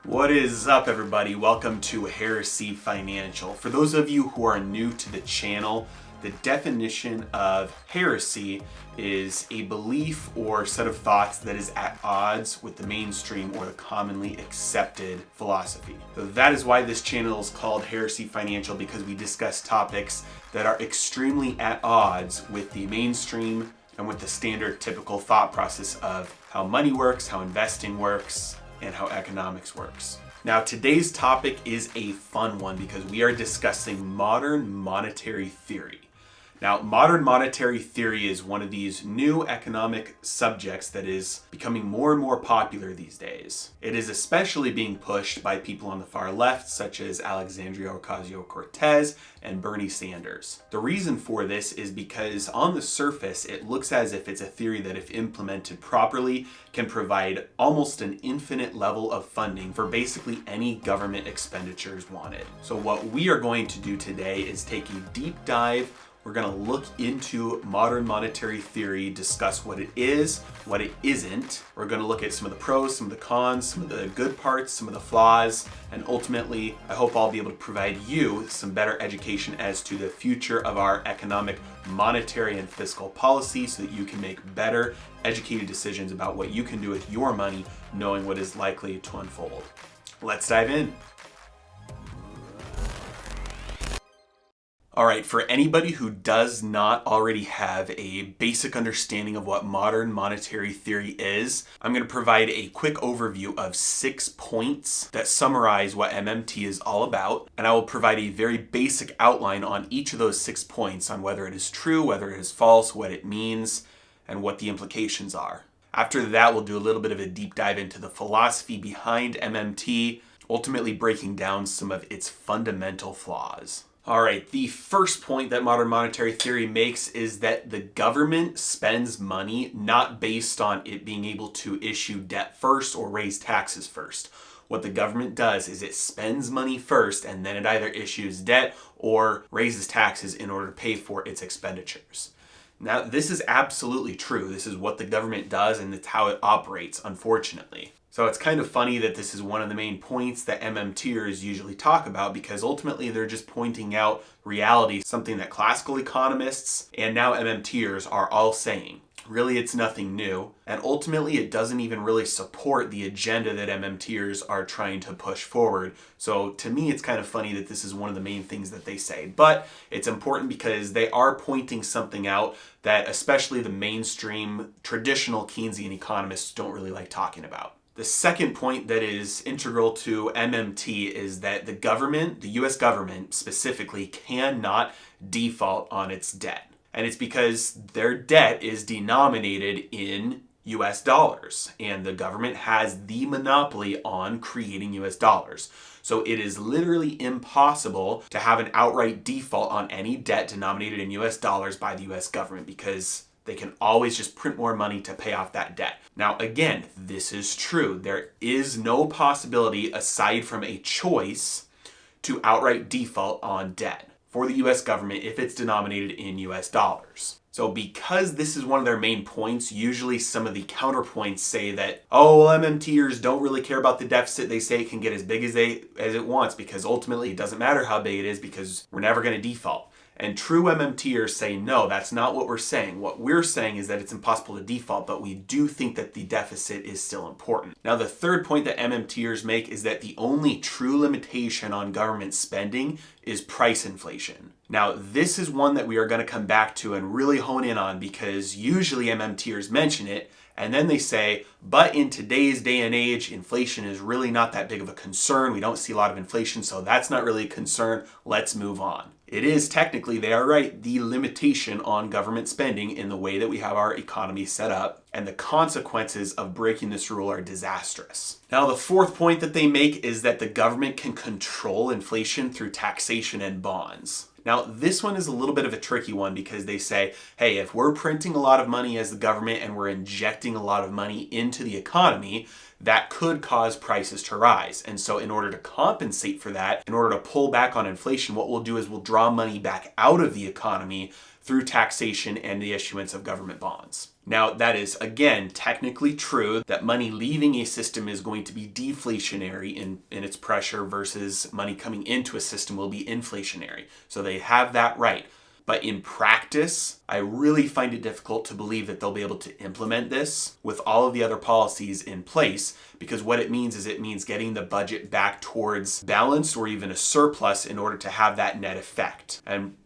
What is up, everybody? Welcome to Heresy Financial. For those of you who are new to the channel, the definition of heresy is a belief or set of thoughts that is at odds with the mainstream or the commonly accepted philosophy. So that is why this channel is called Heresy Financial, because we discuss topics that are extremely at odds with the mainstream and with the standard typical thought process of how money works, how investing works, and how economics works. Now, today's topic is a fun one because we are discussing modern monetary theory. Now, modern monetary theory is one of these new economic subjects that is becoming more and more popular these days. It is especially being pushed by people on the far left, such as Alexandria Ocasio-Cortez and Bernie Sanders. The reason for this is because on the surface, it looks as if it's a theory that, if implemented properly, can provide almost an infinite level of funding for basically any government expenditures wanted. So what we are going to do today is take a deep dive. We're going to look into modern monetary theory, discuss what it is, what it isn't. We're going to look at some of the pros, some of the cons, some of the good parts, some of the flaws, and ultimately, I hope I'll be able to provide you some better education as to the future of our economic, monetary, and fiscal policy so that you can make better, educated decisions about what you can do with your money, knowing what is likely to unfold. Let's dive in. All right, for anybody who does not already have a basic understanding of what modern monetary theory is, I'm going to provide a quick overview of 6 points that summarize what MMT is all about, and I will provide a very basic outline on each of those 6 points on whether it is true, whether it is false, what it means, and what the implications are. After that, we'll do a little bit of a deep dive into the philosophy behind MMT, ultimately breaking down some of its fundamental flaws. All right, the first point that modern monetary theory makes is that the government spends money not based on it being able to issue debt first or raise taxes first. What the government does is it spends money first, and then it either issues debt or raises taxes in order to pay for its expenditures. Now, this is absolutely true. This is what the government does, and it's how it operates, unfortunately. So it's kind of funny that this is one of the main points that MMTers usually talk about, because ultimately they're just pointing out reality, something that classical economists and now MMTers are all saying. Really, it's nothing new, and ultimately it doesn't even really support the agenda that MMTers are trying to push forward. So to me, it's kind of funny that this is one of the main things that they say, but it's important because they are pointing something out that especially the mainstream traditional Keynesian economists don't really like talking about. The second point that is integral to MMT is that the government, the US government specifically, cannot default on its debt. And it's because their debt is denominated in US dollars, and the government has the monopoly on creating US dollars. So it is literally impossible to have an outright default on any debt denominated in US dollars by the US government, because they can always just print more money to pay off that debt. Now, again, this is true. There is no possibility, aside from a choice, to outright default on debt for the US government if it's denominated in US dollars. So because this is one of their main points, usually some of the counterpoints say that, oh, well, MMTers don't really care about the deficit. They say it can get as big as it wants, because ultimately it doesn't matter how big it is because we're never going to default. And true MMTers say, no, that's not what we're saying. What we're saying is that it's impossible to default, but we do think that the deficit is still important. Now, the third point that MMTers make is that the only true limitation on government spending is price inflation. Now, this is one that we are going to come back to and really hone in on, because usually MMTers mention it, and then they say, but in today's day and age, inflation is really not that big of a concern. We don't see a lot of inflation, so that's not really a concern. Let's move on. It is technically, they are right, the limitation on government spending in the way that we have our economy set up, and the consequences of breaking this rule are disastrous. Now, the fourth point that they make is that the government can control inflation through taxation and bonds. Now, this one is a little bit of a tricky one, because they say, hey, if we're printing a lot of money as the government and we're injecting a lot of money into the economy, that could cause prices to rise. And so in order to compensate for that, in order to pull back on inflation, what we'll do is we'll draw money back out of the economy through taxation and the issuance of government bonds. Now, that is, again, technically true that money leaving a system is going to be deflationary in its pressure versus money coming into a system will be inflationary. So they have that right. But in practice, I really find it difficult to believe that they'll be able to implement this with all of the other policies in place, because what it means is it means getting the budget back towards balanced or even a surplus in order to have that net effect. And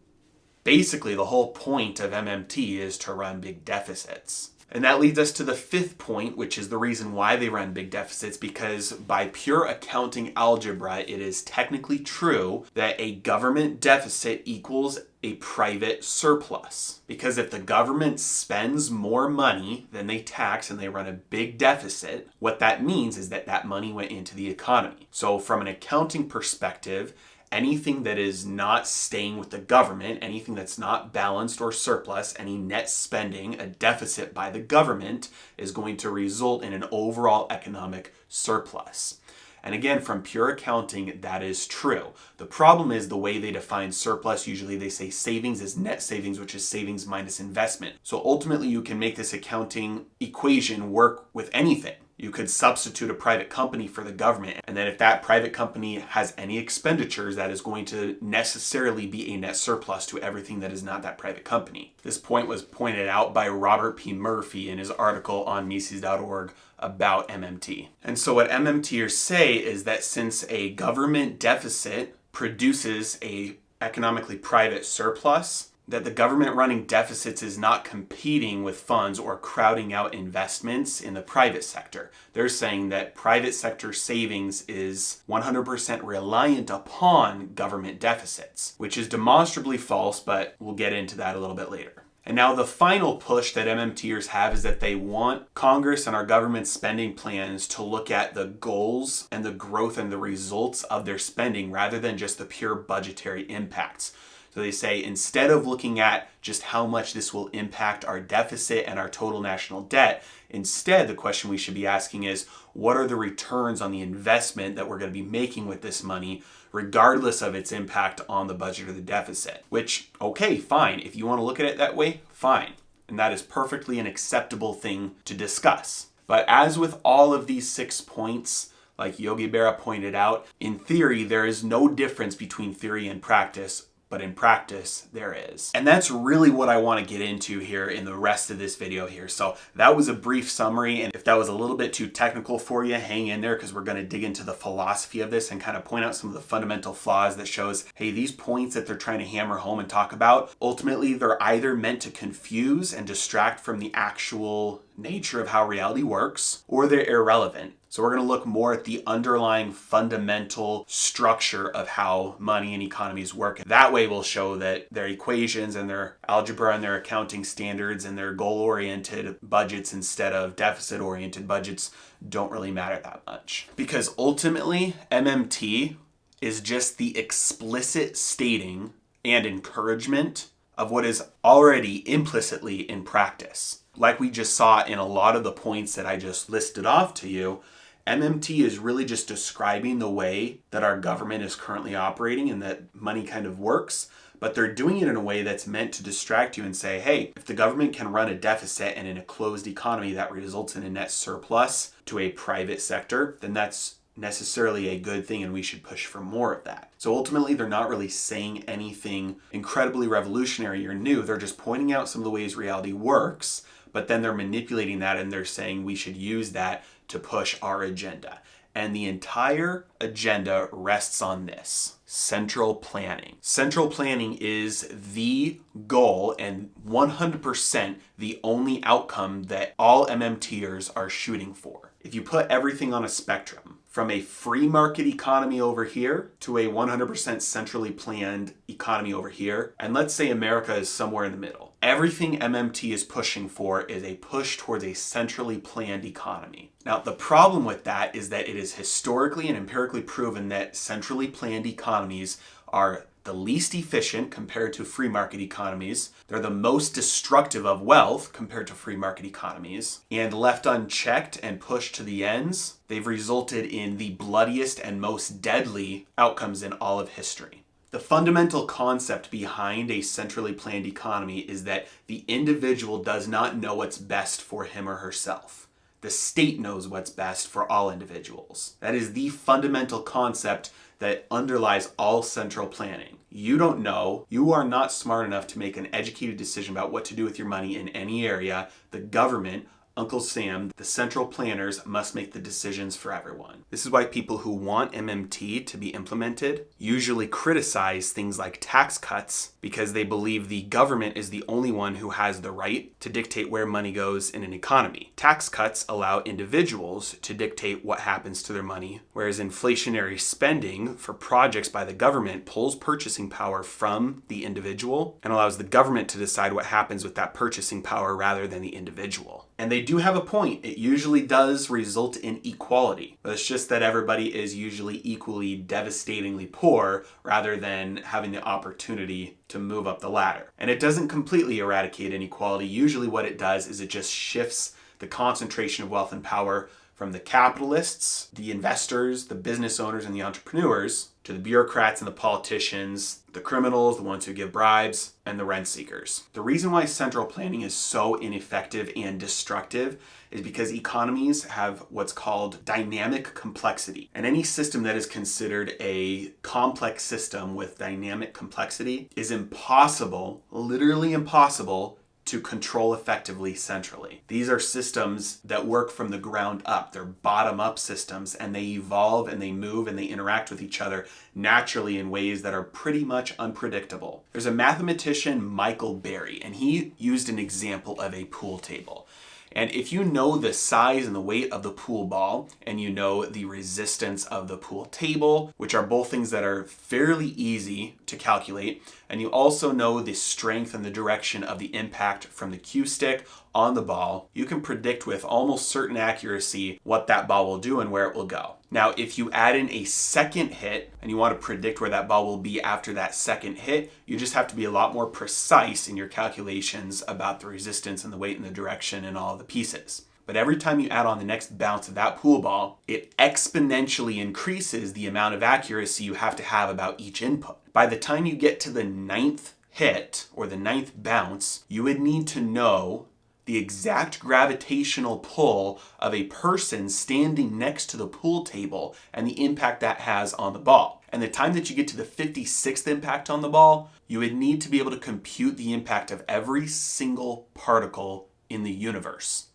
basically, the whole point of MMT is to run big deficits. And that leads us to the fifth point, which is the reason why they run big deficits, because by pure accounting algebra, it is technically true that a government deficit equals a private surplus. Because if the government spends more money than they tax and they run a big deficit, what that means is that that money went into the economy. So from an accounting perspective, anything that is not staying with the government, anything that's not balanced or surplus, any net spending, a deficit by the government, is going to result in an overall economic surplus. And again, from pure accounting, that is true. The problem is the way they define surplus. Usually they say savings is net savings, which is savings minus investment. So ultimately you can make this accounting equation work with anything. You could substitute a private company for the government, and then if that private company has any expenditures, that is going to necessarily be a net surplus to everything that is not that private company. This point was pointed out by Robert P. Murphy in his article on Mises.org about MMT. And so what MMTers say is that since a government deficit produces a economically private surplus, that the government running deficits is not competing with funds or crowding out investments in the private sector. They're saying that private sector savings is 100% reliant upon government deficits, which is demonstrably false, but we'll get into that a little bit later. And now the final push that MMTers have is that they want Congress and our government spending plans to look at the goals and the growth and the results of their spending rather than just the pure budgetary impacts. So they say instead of looking at just how much this will impact our deficit and our total national debt, instead the question we should be asking is, what are the returns on the investment that we're going to be making with this money, regardless of its impact on the budget or the deficit? Which, okay, fine. If you want to look at it that way, fine. And that is perfectly an acceptable thing to discuss. But as with all of these 6 points, like Yogi Berra pointed out, in theory, there is no difference between theory and practice, but in practice, there is. And that's really what I want to get into here in the rest of this video here. So that was a brief summary, and if that was a little bit too technical for you, hang in there, because we're going to dig into the philosophy of this and kind of point out some of the fundamental flaws that shows, hey, these points that they're trying to hammer home and talk about, ultimately they're either meant to confuse and distract from the actual nature of how reality works, or they're irrelevant. So we're going to look more at the underlying fundamental structure of how money and economies work. That way we'll show that their equations and their algebra and their accounting standards and their goal-oriented budgets instead of deficit-oriented budgets don't really matter that much. Because ultimately, MMT is just the explicit stating and encouragement of what is already implicitly in practice. Like we just saw in a lot of the points that I just listed off to you, MMT is really just describing the way that our government is currently operating and that money kind of works, but they're doing it in a way that's meant to distract you and say, hey, if the government can run a deficit and in a closed economy that results in a net surplus to a private sector, then that's necessarily a good thing and we should push for more of that. So ultimately, they're not really saying anything incredibly revolutionary or new. They're just pointing out some of the ways reality works, but then they're manipulating that and they're saying we should use that to push our agenda. And the entire agenda rests on this: central planning. Central planning is the goal and 100% the only outcome that all MMTers are shooting for. If you put everything on a spectrum, from a free market economy over here to a 100% centrally planned economy over here, and let's say America is somewhere in the middle, everything MMT is pushing for is a push towards a centrally planned economy. Now, the problem with that is that it is historically and empirically proven that centrally planned economies are the least efficient compared to free market economies. They're the most destructive of wealth compared to free market economies. And left unchecked and pushed to the ends, they've resulted in the bloodiest and most deadly outcomes in all of history. The fundamental concept behind a centrally planned economy is that the individual does not know what's best for him or herself. The state knows what's best for all individuals. That is the fundamental concept that underlies all central planning. You don't know, you are not smart enough to make an educated decision about what to do with your money in any area. The government, Uncle Sam, the central planners must make the decisions for everyone. This is why people who want MMT to be implemented usually criticize things like tax cuts because they believe the government is the only one who has the right to dictate where money goes in an economy. Tax cuts allow individuals to dictate what happens to their money, whereas inflationary spending for projects by the government pulls purchasing power from the individual and allows the government to decide what happens with that purchasing power rather than the individual. And they do have a point. It usually does result in equality. But it's just that everybody is usually equally devastatingly poor rather than having the opportunity to move up the ladder. And it doesn't completely eradicate inequality. Usually what it does is it just shifts the concentration of wealth and power from the capitalists, the investors, the business owners, and the entrepreneurs to the bureaucrats and the politicians, the criminals, the ones who give bribes, and the rent seekers. The reason why central planning is so ineffective and destructive is because economies have what's called dynamic complexity. And any system that is considered a complex system with dynamic complexity is impossible, literally impossible, to control effectively centrally. These are systems that work from the ground up. They're bottom-up systems, and they evolve and they move and they interact with each other naturally in ways that are pretty much unpredictable. There's a mathematician, Michael Berry, and he used an example of a pool table. And if you know the size and the weight of the pool ball, and you know the resistance of the pool table, which are both things that are fairly easy to calculate, and you also know the strength and the direction of the impact from the cue stick on the ball, you can predict with almost certain accuracy what that ball will do and where it will go. Now, if you add in a second hit and you want to predict where that ball will be after that second hit, you just have to be a lot more precise in your calculations about the resistance and the weight and the direction and all of the pieces. But every time you add on the next bounce of that pool ball, it exponentially increases the amount of accuracy you have to have about each input. By the time you get to the ninth hit or the ninth bounce, you would need to know the exact gravitational pull of a person standing next to the pool table and the impact that has on the ball. And the time that you get to the 56th impact on the ball, you would need to be able to compute the impact of every single particle in the universe.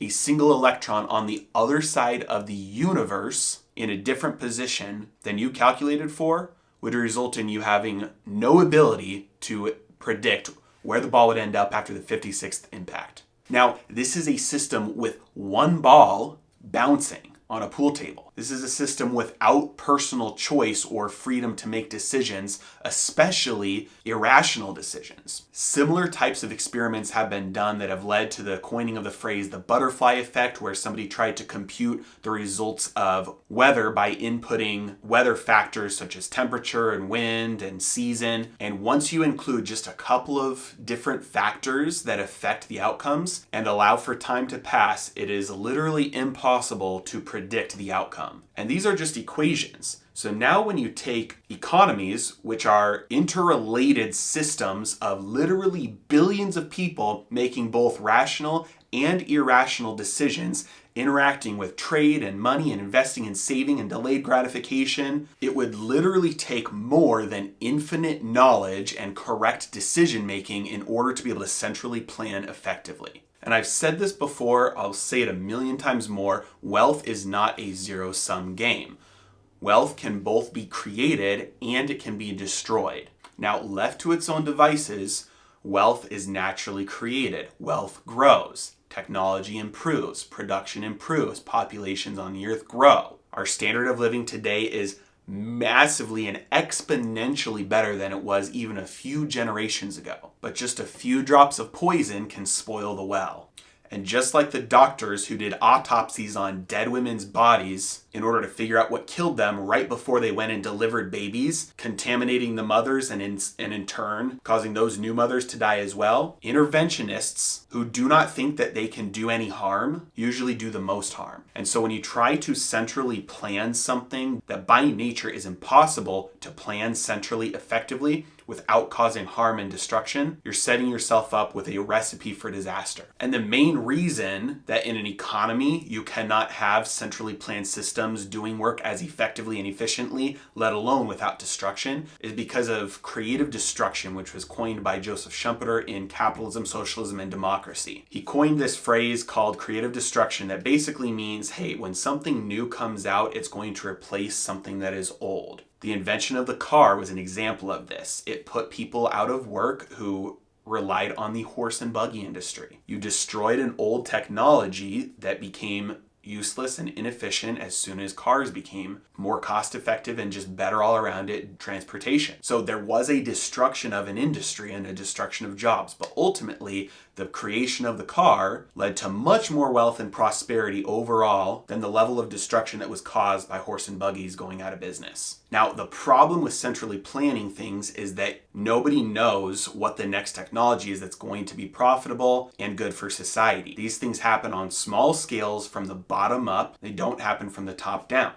A single electron on the other side of the universe in a different position than you calculated for would result in you having no ability to predict where the ball would end up after the 56th impact. Now, this is a system with one ball bouncing on a pool table. This is a system without personal choice or freedom to make decisions, especially irrational decisions. Similar types of experiments have been done that have led to the coining of the phrase the butterfly effect, where somebody tried to compute the results of weather by inputting weather factors such as temperature and wind and season. And once you include just a couple of different factors that affect the outcomes and allow for time to pass, it is literally impossible to predict the outcome. And these are just equations. So now when you take economies, which are interrelated systems of literally billions of people making both rational and irrational decisions, interacting with trade and money and investing and saving and delayed gratification, it would literally take more than infinite knowledge and correct decision making in order to be able to centrally plan effectively. And I've said this before, I'll say it a million times more, wealth is not a zero-sum game. Wealth can both be created and it can be destroyed. Now, left to its own devices, wealth is naturally created. Wealth grows. Technology improves. Production improves. Populations on the earth grow. Our standard of living today is massively and exponentially better than it was even a few generations ago. But just a few drops of poison can spoil the well. And just like the doctors who did autopsies on dead women's bodies in order to figure out what killed them right before they went and delivered babies, contaminating the mothers and in turn causing those new mothers to die as well, interventionists who do not think that they can do any harm usually do the most harm. And so when you try to centrally plan something that by nature is impossible to plan centrally effectively without causing harm and destruction, you're setting yourself up with a recipe for disaster. And the main reason that in an economy you cannot have centrally planned systems doing work as effectively and efficiently, let alone without destruction, is because of creative destruction, which was coined by Joseph Schumpeter in Capitalism, Socialism, and Democracy. He coined this phrase called creative destruction that basically means, hey, when something new comes out, it's going to replace something that is old. The invention of the car was an example of this. It put people out of work who relied on the horse and buggy industry. You destroyed an old technology that became useless and inefficient as soon as cars became more cost effective and just better all around it transportation. So there was a destruction of an industry and a destruction of jobs, but ultimately the creation of the car led to much more wealth and prosperity overall than the level of destruction that was caused by horse and buggies going out of business. Now, the problem with centrally planning things is that nobody knows what the next technology is that's going to be profitable and good for society. These things happen on small scales from the bottom up. They don't happen from the top down.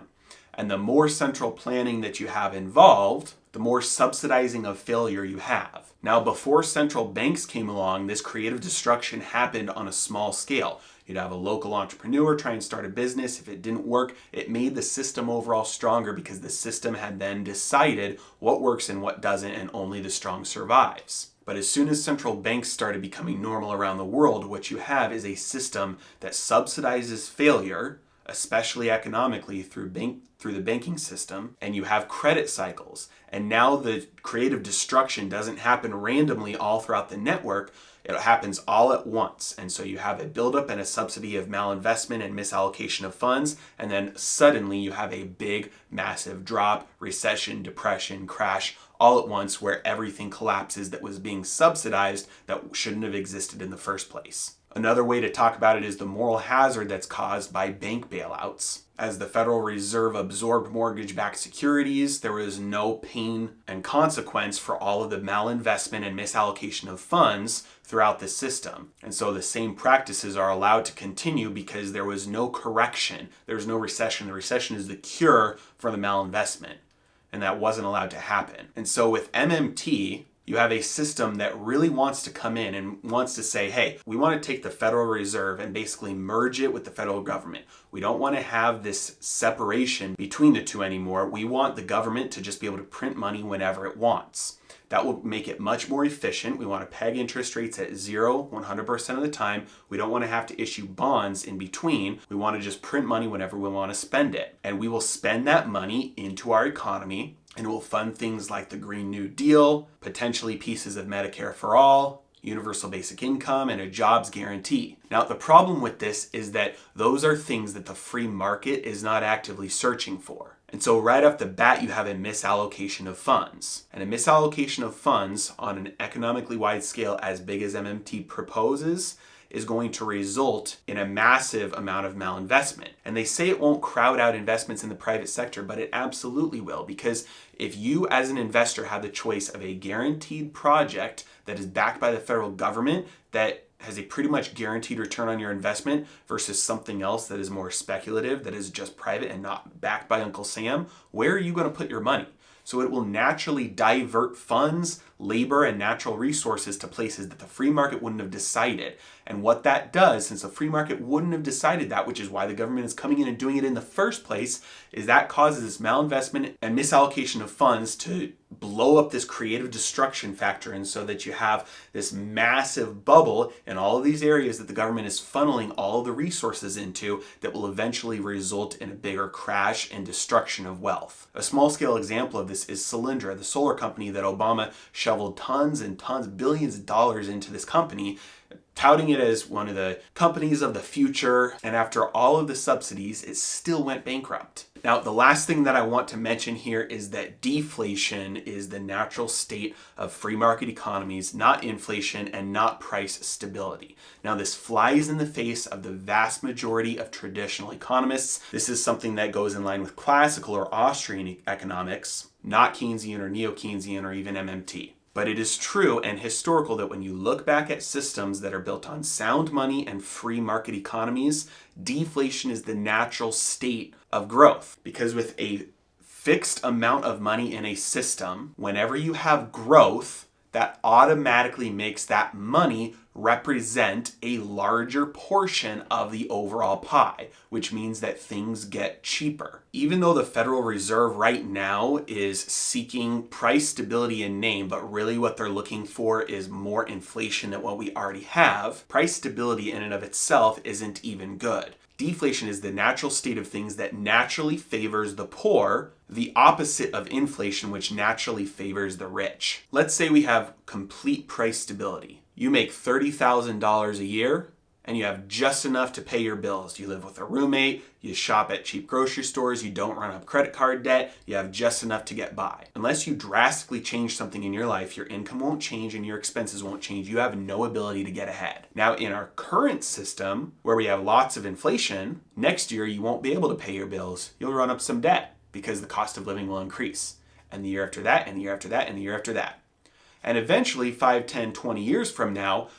And the more central planning that you have involved, the more subsidizing of failure you have. Now, before central banks came along, this creative destruction happened on a small scale. You'd have a local entrepreneur try and start a business. If it didn't work, it made the system overall stronger because the system had then decided what works and what doesn't, and only the strong survives. But as soon as central banks started becoming normal around the world, what you have is a system that subsidizes failure, especially economically through the banking system, and you have credit cycles. And now the creative destruction doesn't happen randomly all throughout the network. It happens all at once. And so you have a buildup and a subsidy of malinvestment and misallocation of funds, and then suddenly you have a big, massive drop, recession, depression, crash, all at once, where everything collapses that was being subsidized that shouldn't have existed in the first place. Another way to talk about it is the moral hazard that's caused by bank bailouts. As the Federal Reserve absorbed mortgage-backed securities, there was no pain and consequence for all of the malinvestment and misallocation of funds throughout the system. And so the same practices are allowed to continue because there was no correction. There was no recession. The recession is the cure for the malinvestment, and that wasn't allowed to happen. And so with MMT, you have a system that really wants to come in and wants to say, hey, we want to take the Federal Reserve and basically merge it with the federal government. We don't want to have this separation between the two anymore. We want the government to just be able to print money whenever it wants. That will make it much more efficient. We want to peg interest rates at 0 100% of the time. We don't want to have to issue bonds in between. We want to just print money whenever we want to spend it. And we will spend that money into our economy, and it will fund things like the Green New Deal, potentially pieces of Medicare for all, universal basic income, and a jobs guarantee. Now, the problem with this is that those are things that the free market is not actively searching for. And so right off the bat, you have a misallocation of funds. And a misallocation of funds on an economically wide scale as big as MMT proposes is going to result in a massive amount of malinvestment. And they say it won't crowd out investments in the private sector, but it absolutely will, because if you as an investor have the choice of a guaranteed project that is backed by the federal government that has a pretty much guaranteed return on your investment versus something else that is more speculative, that is just private and not backed by Uncle Sam, where are you going to put your money? So it will naturally divert funds, labor, and natural resources to places that the free market wouldn't have decided. And what that does, since the free market wouldn't have decided that, which is why the government is coming in and doing it in the first place, is that causes this malinvestment and misallocation of funds to blow up this creative destruction factor, and so that you have this massive bubble in all of these areas that the government is funneling all of the resources into that will eventually result in a bigger crash and destruction of wealth. A small scale example of this is Solyndra, the solar company that Obama shoveled tons and tons, billions of dollars into this company, touting it as one of the companies of the future, and after all of the subsidies, it still went bankrupt. Now, the last thing that I want to mention here is that deflation is the natural state of free market economies, not inflation and not price stability. Now, this flies in the face of the vast majority of traditional economists. This is something that goes in line with classical or Austrian economics, not Keynesian or neo-Keynesian or even MMT. But it is true and historical that when you look back at systems that are built on sound money and free market economies, deflation is the natural state of growth. Because with a fixed amount of money in a system, whenever you have growth, that automatically makes that money represent a larger portion of the overall pie, which means that things get cheaper. Even though the Federal Reserve right now is seeking price stability in name, but really what they're looking for is more inflation than what we already have, price stability in and of itself isn't even good. Deflation is the natural state of things that naturally favors the poor, the opposite of inflation, which naturally favors the rich. Let's say we have complete price stability. You make $30,000 a year and you have just enough to pay your bills. You live with a roommate, you shop at cheap grocery stores, you don't run up credit card debt, you have just enough to get by. Unless you drastically change something in your life, your income won't change and your expenses won't change. You have no ability to get ahead. Now, in our current system, where we have lots of inflation, next year you won't be able to pay your bills. You'll run up some debt because the cost of living will increase. And the year after that, and the year after that, and the year after that. And eventually, 5, 10, 20 years from now,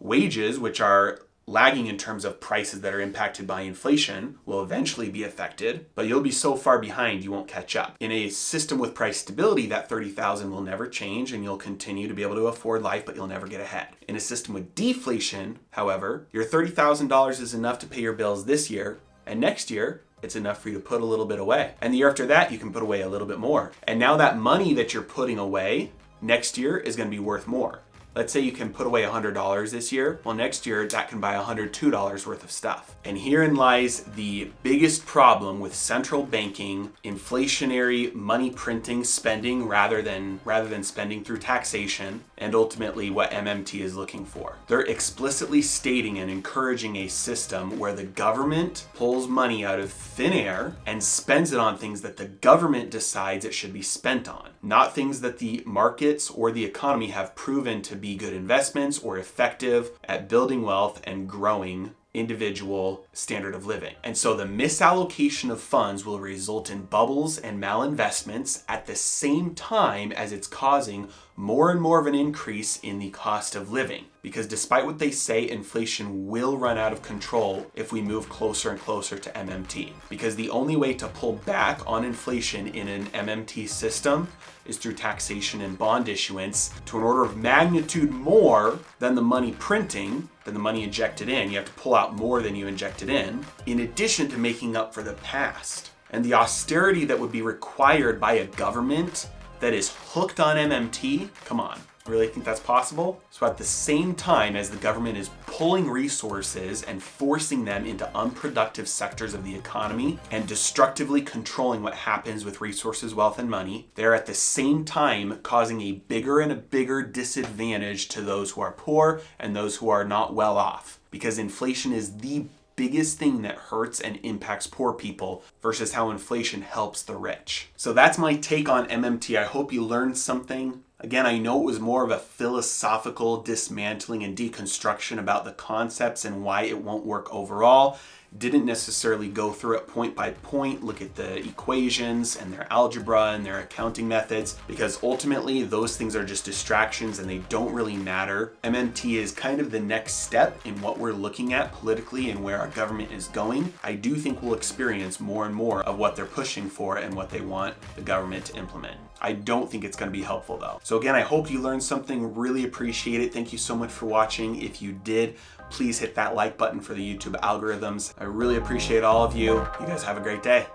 wages, which are lagging in terms of prices that are impacted by inflation, will eventually be affected, but you'll be so far behind you won't catch up. In a system with price stability, that $30,000 will never change and you'll continue to be able to afford life, but you'll never get ahead. In a system with deflation, however, your $30,000 is enough to pay your bills this year, and next year, it's enough for you to put a little bit away. And the year after that, you can put away a little bit more. And now that money that you're putting away next year is going to be worth more. Let's say you can put away $100 this year. Well, next year that can buy $102 worth of stuff. And herein lies the biggest problem with central banking, inflationary money printing, spending rather than spending through taxation, and ultimately what MMT is looking for. They're explicitly stating and encouraging a system where the government pulls money out of thin air and spends it on things that the government decides it should be spent on, not things that the markets or the economy have proven to be good investments or effective at building wealth and growing individual standard of living. And so the misallocation of funds will result in bubbles and malinvestments at the same time as it's causing more and more of an increase in the cost of living. Because despite what they say, inflation will run out of control if we move closer and closer to MMT. Because the only way to pull back on inflation in an MMT system is through taxation and bond issuance to an order of magnitude more than the money printing, than the money injected in. You have to pull out more than you injected in addition to making up for the past. And the austerity that would be required by a government that is hooked on MMT, come on, really think that's possible? So at the same time as the government is pulling resources and forcing them into unproductive sectors of the economy and destructively controlling what happens with resources, wealth, and money, they're at the same time causing a bigger and a bigger disadvantage to those who are poor and those who are not well off. Because inflation is the biggest thing that hurts and impacts poor people versus how inflation helps the rich. So that's my take on MMT. I hope you learned something. Again, I know it was more of a philosophical dismantling and deconstruction about the concepts and why it won't work overall. Didn't necessarily go through it point by point, look at the equations and their algebra and their accounting methods, because ultimately those things are just distractions and they don't really matter. MMT is kind of the next step in what we're looking at politically and where our government is going. I do think we'll experience more and more of what they're pushing for and what they want the government to implement. I don't think it's going to be helpful though. So again, I hope you learned something. Really appreciate it. Thank you so much for watching. If you did, please hit that like button for the YouTube algorithms. I really appreciate all of you. You guys have a great day.